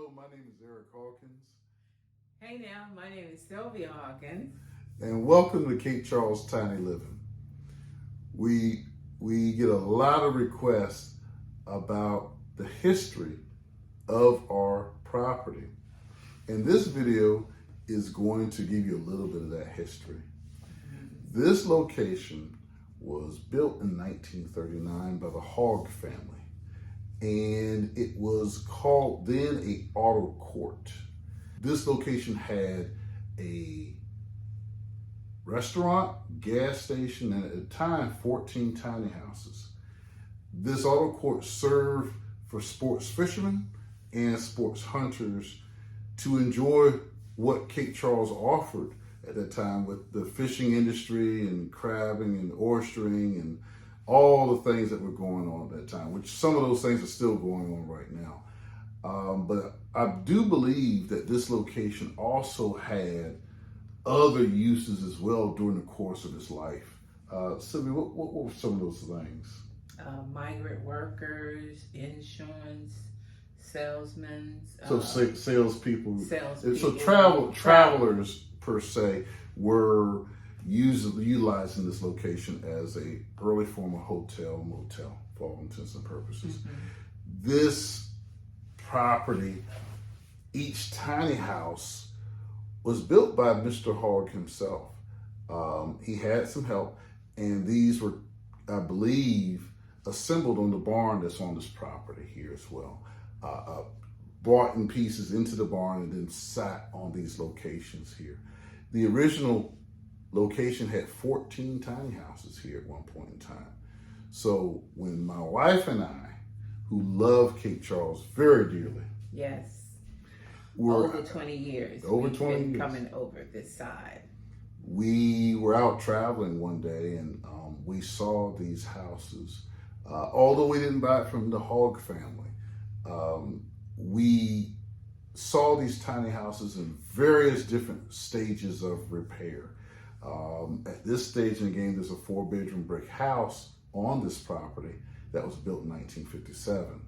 Hello, my name is Eric Hawkins. Hey now, my name is Sylvia Hawkins. And welcome to Cape Charles Tiny Livin. We get a lot of requests about the history of our property. And this video is going to give you a little bit of that history. This location was built in 1939 by the Hogg family. And it was called then a auto court. This location had a restaurant, gas station, and at the time, 14 tiny houses. This auto court served for sports fishermen and sports hunters to enjoy what Cape Charles offered at that time with the fishing industry and crabbing and oystering and all the things that were going on at that time, which some of those things are still going on right now. But I do believe that this location also had other uses as well during the course of its life. Sylvia, what were some of those things? Migrant workers, insurance, salesmen. So salespeople. Salespeople. So travelers per se were utilizing this location as a early form of hotel, motel, for all intents and purposes. Mm-hmm. This property, each tiny house, was built by Mr. Hogg himself. He had some help, and these were, I believe, assembled on the barn that's on this property here as well. Brought in pieces into the barn and then sat on these locations here. The original location had 14 tiny houses here at one point in time. So when my wife and I, who love Cape Charles very dearly, yes, were over 20 years, over 20 years coming over this side. We were out traveling one day and we saw these houses. Although we didn't buy it from the Hogg family, we saw these tiny houses in various different stages of repair. At this stage in the game, there's a 4-bedroom brick house on this property that was built in 1957.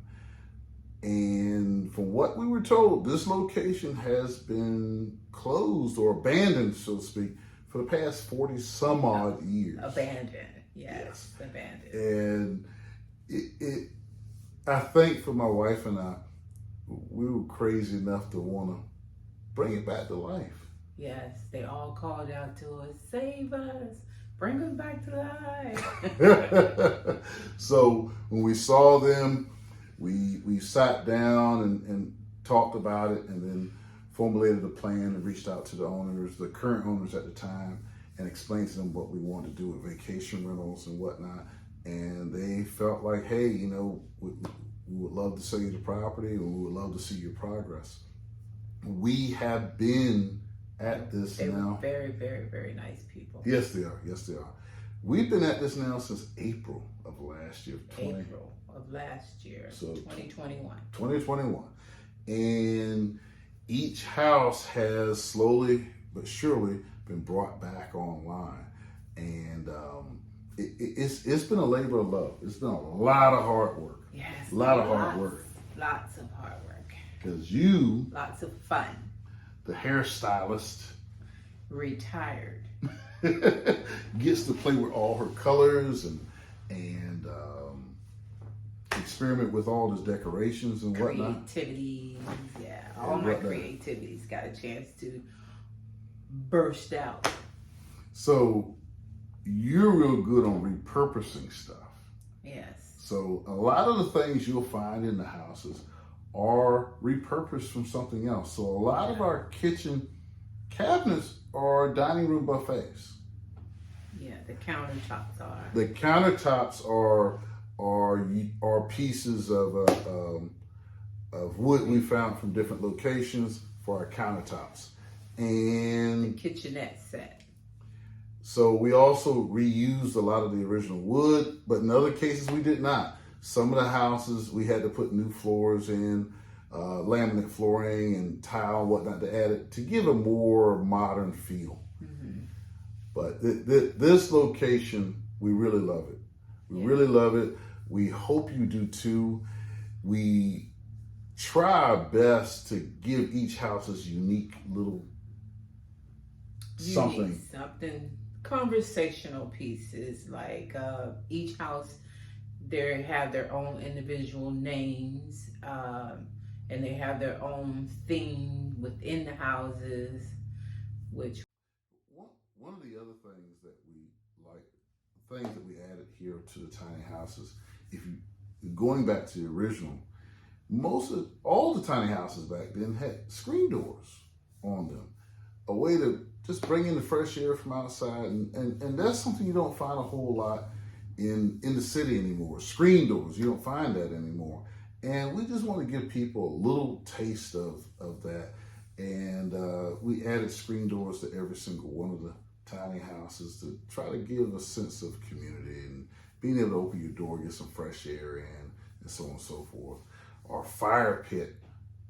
And from what we were told, this location has been closed or abandoned, so to speak, for the past 40 some odd years. Abandoned, yes. Abandoned. And I think for my wife and I, we were crazy enough to want to bring it back to life. Yes, they all called out to us, save us, bring us back to life. So when we saw them, we sat down and talked about it and then formulated a plan and reached out to the owners, the current owners at the time, and explained to them what we wanted to do with vacation rentals and whatnot. And they felt like, hey, you know, we would love to sell you the property and we would love to see your progress. We have been at this they now. Were very, very, very nice people. Yes, they are. Yes, they are. We've been at this now since April of last year. April of last year, so 2021. 2021. And each house has slowly but surely been brought back online. And it's been a labor of love. It's been a lot of hard work. Yes. A lot of hard work. Lots of hard work. Because you... Lots of fun. The hairstylist... Retired. gets to play with all her colors and experiment with all his decorations and whatnot. Creativity, yeah. All my creativity's got a chance to burst out. So you're real good on repurposing stuff. Yes. So a lot of the things you'll find in the houses are repurposed from something else. So a lot of our kitchen cabinets are dining room buffets. Yeah, the countertops are. The countertops are pieces of wood we found from different locations for our countertops. And the kitchenette set. So we also reused a lot of the original wood, but in other cases we did not. Some of the houses we had to put new floors in, laminate flooring and tile and whatnot to add it to give a more modern feel. Mm-hmm. But this location, we really love it. We really love it. We hope you do too. We try our best to give each house its unique little something. Conversational pieces, like each house, they have their own individual names, and they have their own theme within the houses, which one of the other things that we like, things that we added here to the tiny houses, if you going back to the original, all the tiny houses back then had screen doors on them, a way to just bring in the fresh air from outside, and that's something you don't find a whole lot in the city anymore. Screen doors, you don't find that anymore. And we just want to give people a little taste of that. And we added screen doors to every single one of the tiny houses to try to give a sense of community and being able to open your door, get some fresh air in, and so on and so forth. Our fire pit,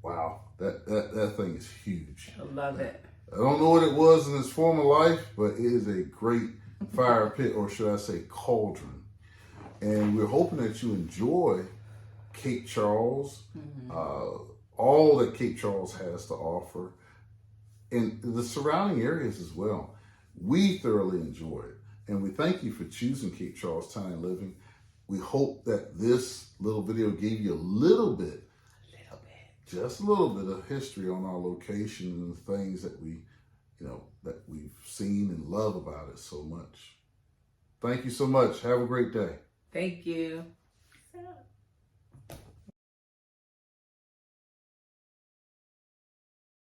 wow, that thing is huge. I love it. I don't know what it was in its former life, but it is a great fire pit, or should I say cauldron. And we're hoping that you enjoy Cape Charles, all that Cape Charles has to offer, and the surrounding areas as well. We thoroughly enjoy it, and we thank you for choosing Cape Charles Tiny Living. We hope that this little video gave you just a little bit of history on our location and the things that we've seen and love about it so much. Thank you so much. Have a great day. Thank you.